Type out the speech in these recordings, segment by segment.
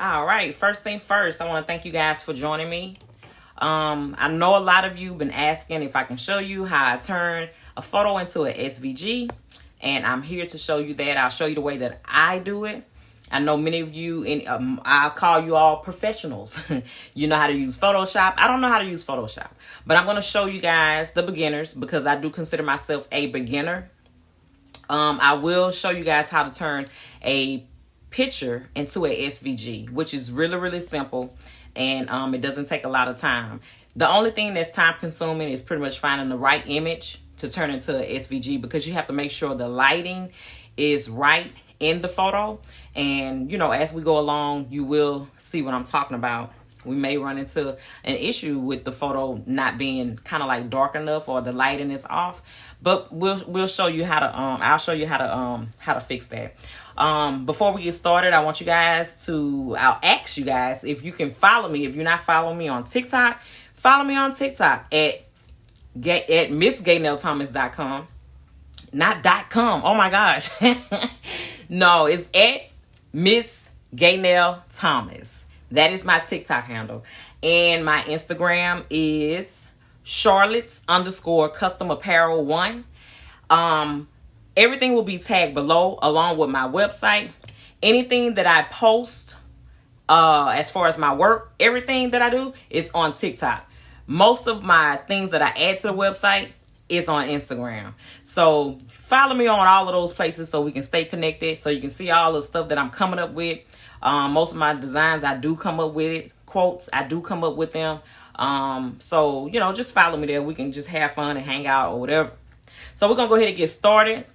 All right, first thing first, I want to thank you guys for joining me. I know a lot of you been asking if I can show you how I turn a photo into an SVG, and I'm here to show you that. I'll show you the way that I do it. I know many of you, and I'll call you all professionals. You know how to use Photoshop. I don't know how to use Photoshop, but I'm going to show you guys, the beginners, because I do consider myself a beginner. I will show you guys how to turn a picture into a SVG, which is really, really simple, and it doesn't take a lot of time. The only thing that's time consuming is pretty much finding the right image to turn into a SVG, because you have to make sure the lighting is right in the photo. And you know, as we go along, you will see what I'm talking about. We may run into an issue with the photo not being kind of like dark enough, or the lighting is off, but we'll show you how to I'll show you how to fix that. Before we get started, I'll ask you guys if you can follow me. If you're not following me on TikTok, follow me on TikTok at MissGaynellThomas.com. Not .com. Oh my gosh. No, it's at Miss Gaynell Thomas. That is my TikTok handle. And my Instagram is Charlotte's_custom apparel 1. Everything will be tagged below, along with my website. Anything that I post, as far as my work, everything that I do is on TikTok. Most of my things that I add to the website is on Instagram. So follow me on all of those places so we can stay connected, so you can see all the stuff that I'm coming up with. Most of my designs, I do come up with it. Quotes, I do come up with them. So, you know, just follow me there. We can just have fun and hang out or whatever. So we're going to go ahead and get started.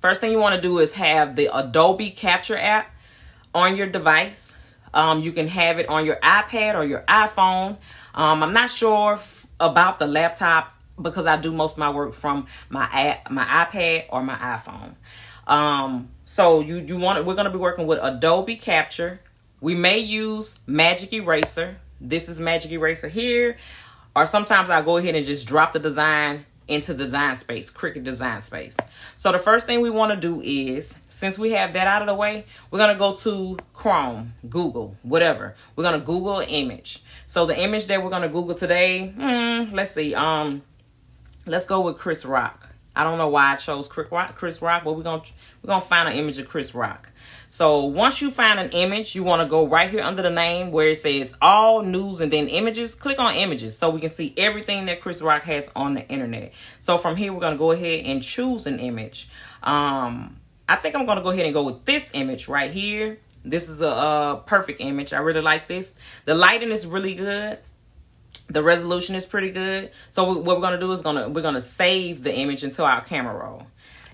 First thing you want to do is have the Adobe Capture app on your device. You can have it on your iPad or your iPhone. I'm not sure about the laptop, because I do most of my work from my iPad or my iPhone. So we're going to be working with Adobe Capture. We may use Magic Eraser. This is Magic Eraser here. Or sometimes I'll go ahead and just drop the design into Design Space, Cricut Design Space. So the first thing we want to do is, since we have that out of the way, we're going to go to Chrome, Google, whatever. We're going to Google an image. So the image that we're going to Google today, let's see. Let's go with Chris Rock. I don't know why I chose Chris Rock, but we're gonna find an image of Chris Rock. So once you find an image, you want to go right here under the name where it says all news and then images. Click on images so we can see everything that Chris Rock has on the internet. So from here, we're gonna go ahead and choose an image. I think I'm gonna go ahead and go with this image right here. This is a perfect image. I really like this. The lighting is really good. The resolution is pretty good. So what we're going to do is we're going to save the image into our camera roll.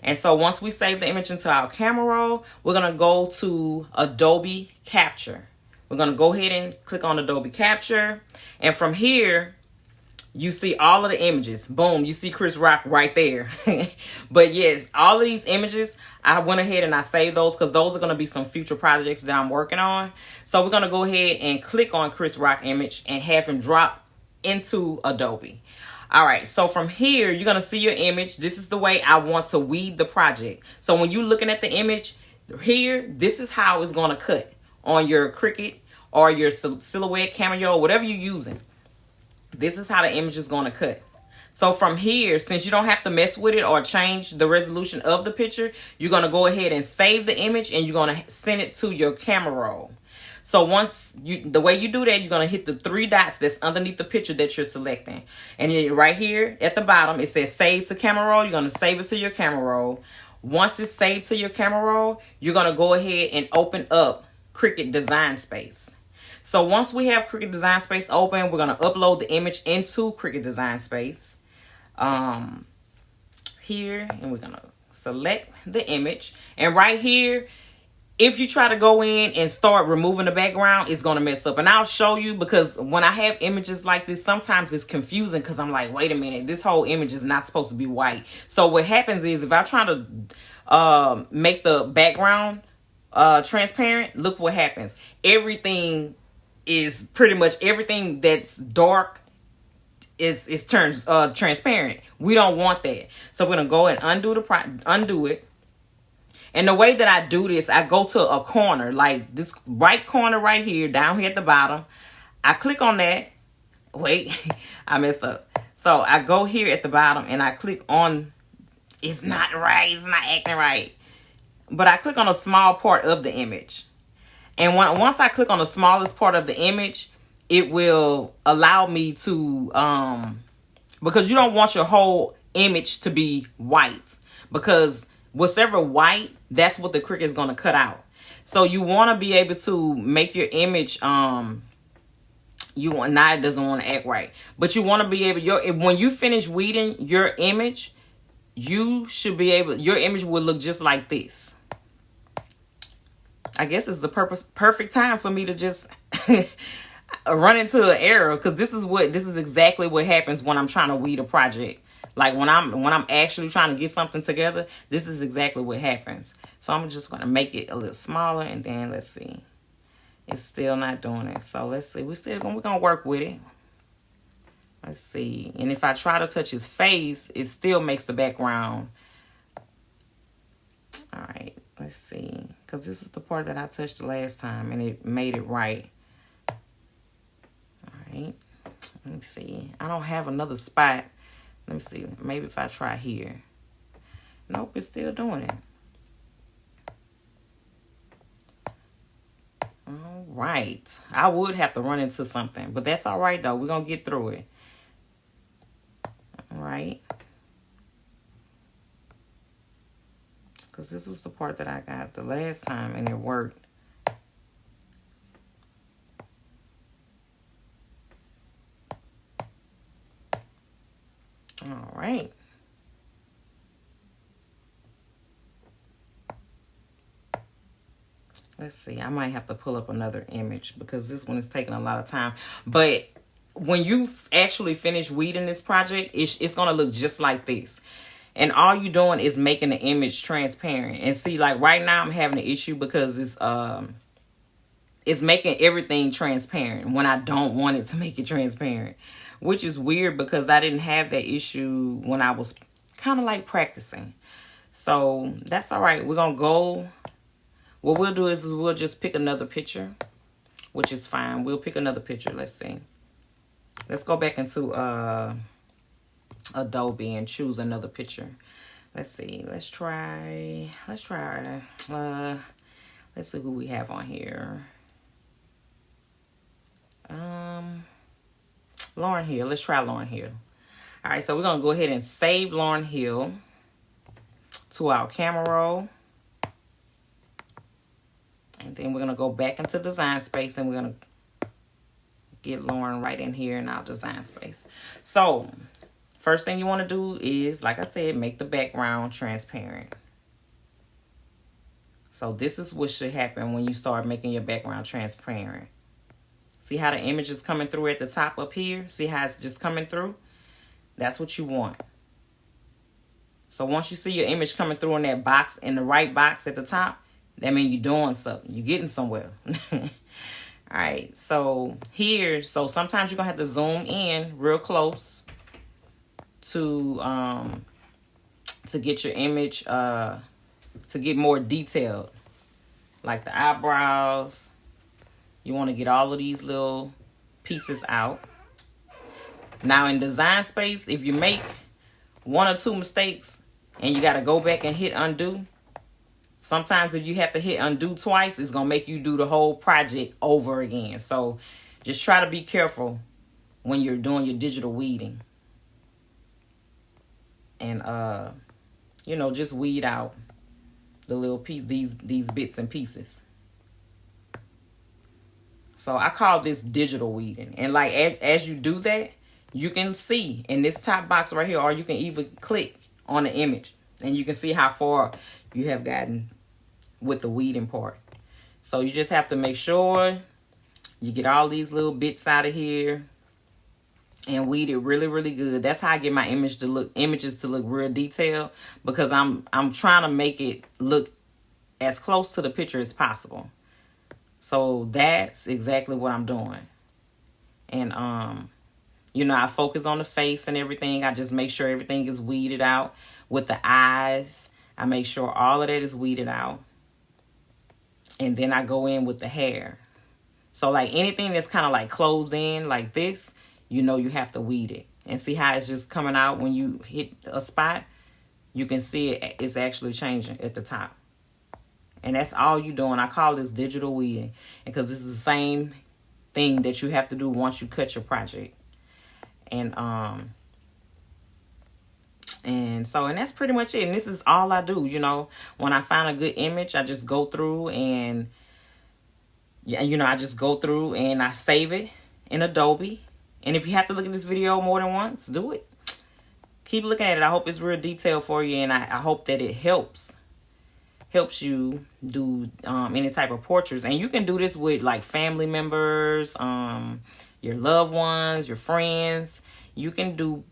And so once we save the image into our camera roll, we're going to go to Adobe Capture. We're going to go ahead and click on Adobe Capture. And from here, you see all of the images. Boom, you see Chris Rock right there. But yes, all of these images, I went ahead and I saved those because those are going to be some future projects that I'm working on. So we're going to go ahead and click on Chris Rock image and have him drop into Adobe. All right, so from here, you're going to see your image. This is the way I want to weed the project. So when you're looking at the image here, this is how it's going to cut on your Cricut or your Silhouette Cameo, whatever you're using. This is how the image is going to cut. So from here, since you don't have to mess with it or change the resolution of the picture, you're going to go ahead and save the image and you're going to send it to your camera roll. So the way you do that, you're going to hit the 3 dots that's underneath the picture that you're selecting. And then right here at the bottom, it says save to camera roll. You're going to save it to your camera roll. Once it's saved to your camera roll, you're going to go ahead and open up Cricut Design Space. So once we have Cricut Design Space open, we're going to upload the image into Cricut Design Space. Here, and we're going to select the image. And right here, if you try to go in and start removing the background, it's going to mess up. And I'll show you, because when I have images like this, sometimes it's confusing because I'm like, wait a minute, this whole image is not supposed to be white. So what happens is if I try to make the background transparent, look what happens. Everything is pretty much everything that's dark is turned transparent. We don't want that. So we're going to go and undo it. And the way that I do this, I go to a corner, like this right corner right here, down here at the bottom. I click on that. Wait, I messed up. So I go here at the bottom and I click on, it's not right, it's not acting right. But I click on a small part of the image. And once I click on the smallest part of the image, it will allow me to, because you don't want your whole image to be white. Because whatever white, that's what the Cricut is going to cut out. So you want to be able to make your image, now it doesn't want to act right. But you want to be able, when you finish weeding your image, you should be able, your image will look just like this. I guess it's the perfect time for me to just run into an error, because this is exactly what happens when I'm trying to weed a project. Like when I'm actually trying to get something together, this is exactly what happens. So I'm just going to make it a little smaller, and then let's see. It's still not doing it. So let's see. We're going to work with it. Let's see. And if I try to touch his face, it still makes the background. All right. Let's see. Because this is the part that I touched the last time, and it made it right. All right. Let me see. I don't have another spot. Let me see. Maybe if I try here. Nope, it's still doing it. All right. I would have to run into something, but that's all right, though. We're going to get through it. All right. Because this was the part that I got the last time, and it worked. All right. Let's see. I might have to pull up another image because this one is taking a lot of time. But when you actually finish weeding this project, it's going to look just like this. And all you're doing is making the image transparent. And see, like right now I'm having an issue because it's making everything transparent when I don't want it to make it transparent. Which is weird because I didn't have that issue when I was kind of like practicing. So that's all right. We're going to go. What we'll do is we'll just pick another picture, which is fine. We'll pick another picture. Let's see. Let's go back into Adobe and choose another picture. Let's see. Let's try. Let's see who we have on here. Lauryn Hill. Let's try Lauryn Hill. All right, so we're going to go ahead and save Lauryn Hill to our camera roll. And then we're going to go back into Design Space, and we're going to get Lauryn right in here in our Design Space. So first thing you want to do is, like I said, make the background transparent. So this is what should happen when you start making your background transparent. See how the image is coming through at the top up here? See how it's just coming through? That's what you want. So once you see your image coming through in that box, in the right box at the top, that means you're doing something. You're getting somewhere. All right. So here, so sometimes you're going to have to zoom in real close to get your image, to get more detailed. Like the eyebrows. You want to get all of these little pieces out. Now in Design Space, if you make one or two mistakes and you got to go back and hit undo, sometimes if you have to hit undo twice, it's going to make you do the whole project over again. So just try to be careful when you're doing your digital weeding. And, you know, just weed out the little piece, these bits and pieces. So I call this digital weeding. And like as you do that, you can see in this top box right here, or you can even click on the image and you can see how far you have gotten with the weeding part. So you just have to make sure you get all these little bits out of here and weed it really, really good. That's how I get my images to look real detailed, because I'm trying to make it look as close to the picture as possible. So that's exactly what I'm doing. And, you know, I focus on the face and everything. I just make sure everything is weeded out with the eyes. I make sure all of that is weeded out. And then I go in with the hair. So like anything that's kind of like closed in like this, you know you have to weed it. And see how it's just coming out when you hit a spot? You can see it's actually changing at the top. And that's all you're doing. I call this digital weeding because this is the same thing that you have to do once you cut your project. And that's pretty much it. And this is all I do, you know. When I find a good image, I just go through and, I just go through and I save it in Adobe. And if you have to look at this video more than once, do it. Keep looking at it. I hope it's real detailed for you, and I hope that it helps you do any type of portraits. And you can do this with like family members, your loved ones, your friends. You can do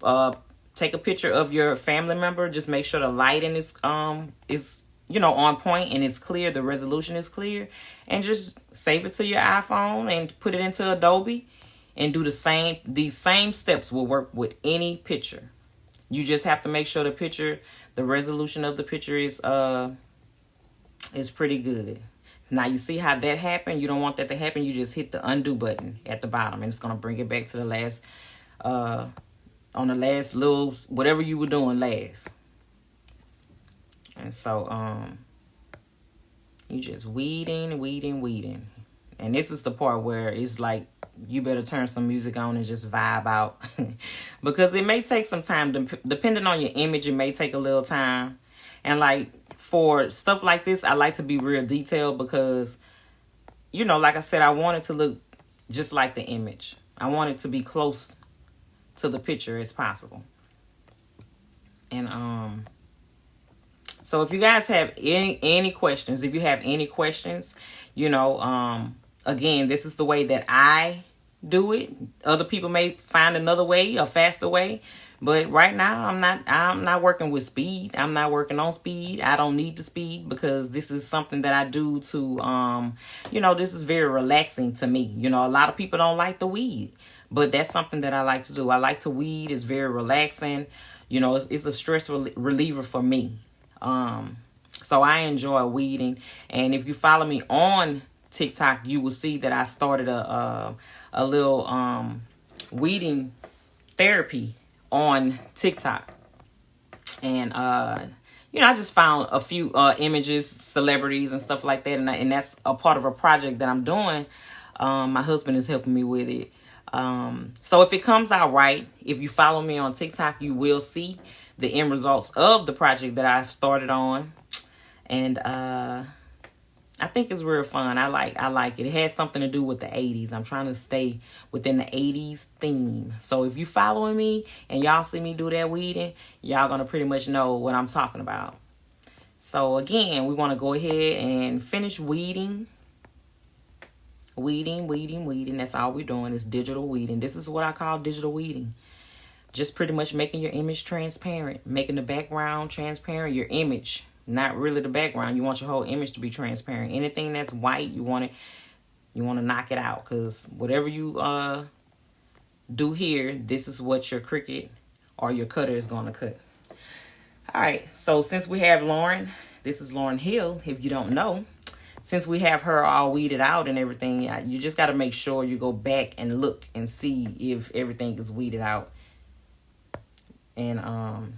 take a picture of your family member. Just make sure the lighting is on point and it's clear. The resolution is clear, and just save it to your iPhone and put it into Adobe, and do the same. These same steps will work with any picture. You just have to make sure the resolution of the picture is pretty good. Now you see how that happened? You don't want that to happen. You just hit the undo button at the bottom, and it's going to bring it back to the last, on the last little, whatever you were doing last. And so, you just weeding. And this is the part where it's like, you better turn some music on and just vibe out. Because it may take some time. Depending on your image, it may take a little time. And like, for stuff like this, I like to be real detailed because, like I said, I want it to look just like the image. I want it to be close to the picture as possible. And so if you guys have any questions, again, this is the way that I do it. Other people may find another way, a faster way. But right now, I'm not working with speed. I'm not working on speed. I don't need the speed because this is something that I do to, this is very relaxing to me. A lot of people don't like to weed, but that's something that I like to do. I like to weed. It's very relaxing. It's a stress reliever for me. So I enjoy weeding. And if you follow me on TikTok, you will see that I started a little weeding therapy on TikTok. And I just found a few images, celebrities and stuff like that, and that's a part of a project that I'm doing. My husband is helping me with it. So if it comes out right, if you follow me on TikTok, you will see the end results of the project that I've started on. And I think it's real fun. I like it. It has something to do with the 80s. I'm trying to stay within the 80s theme. So if you following me and y'all see me do that weeding, y'all going to pretty much know what I'm talking about. So again, we want to go ahead and finish weeding. Weeding. That's all we're doing is digital weeding. This is what I call digital weeding. Just pretty much making your image transparent. Making the background transparent. Your image. Not really the background. You want your whole image to be transparent. Anything that's white, you want to knock it out. Because whatever you do here, this is what your Cricut or your cutter is going to cut. All right. So since we have Lauryn, this is Lauryn Hill, if you don't know. Since we have her all weeded out and everything, you just got to make sure you go back and look and see if everything is weeded out. And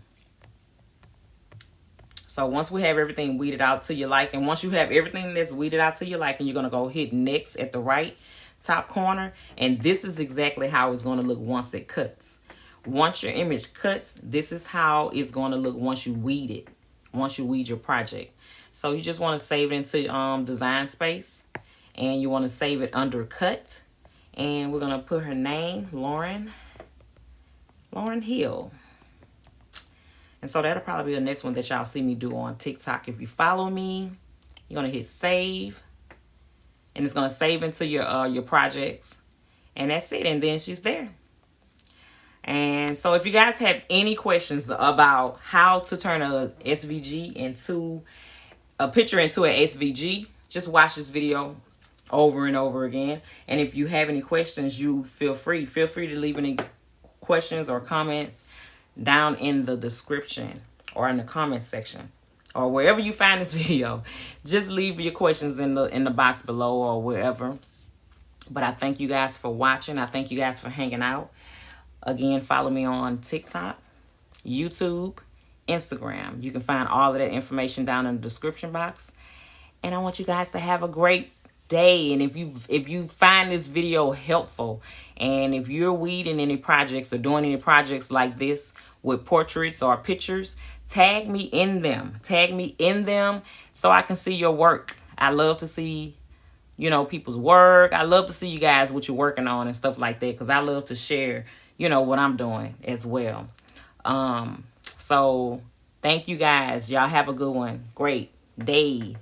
so once we have everything weeded out to your liking, once you have everything that's weeded out to your liking, you're going to go hit next at the right top corner. And this is exactly how it's going to look once it cuts. Once your image cuts, this is how it's going to look once you weed it. Once you weed your project. So you just want to save it into Design Space. And you want to save it under Cut. And we're going to put her name, Lauryn Hill. And so that'll probably be the next one that y'all see me do on TikTok. If you follow me, you're going to hit save. And it's going to save into your projects. And that's it. And then she's there. And so if you guys have any questions about how to turn a SVG into a picture into an SVG, just watch this video over and over again. And if you have any questions, you feel free to leave any questions or comments down in the description or in the comment section or wherever you find this video. Just leave your questions in the box below or wherever. But I thank you guys for watching. I thank you guys for hanging out. Again, follow me on TikTok, YouTube, Instagram. You can find all of that information down in the description box. And I want you guys to have a great day. And if you find this video helpful, and if you're weeding any projects or doing any projects like this with portraits or pictures, tag me in them. Tag me in them so I can see your work. I love to see, you know, people's work. I love to see you guys what you're working on and stuff like that, because I love to share, you know, what I'm doing as well. So thank you guys. Y'all have a good one. Great day.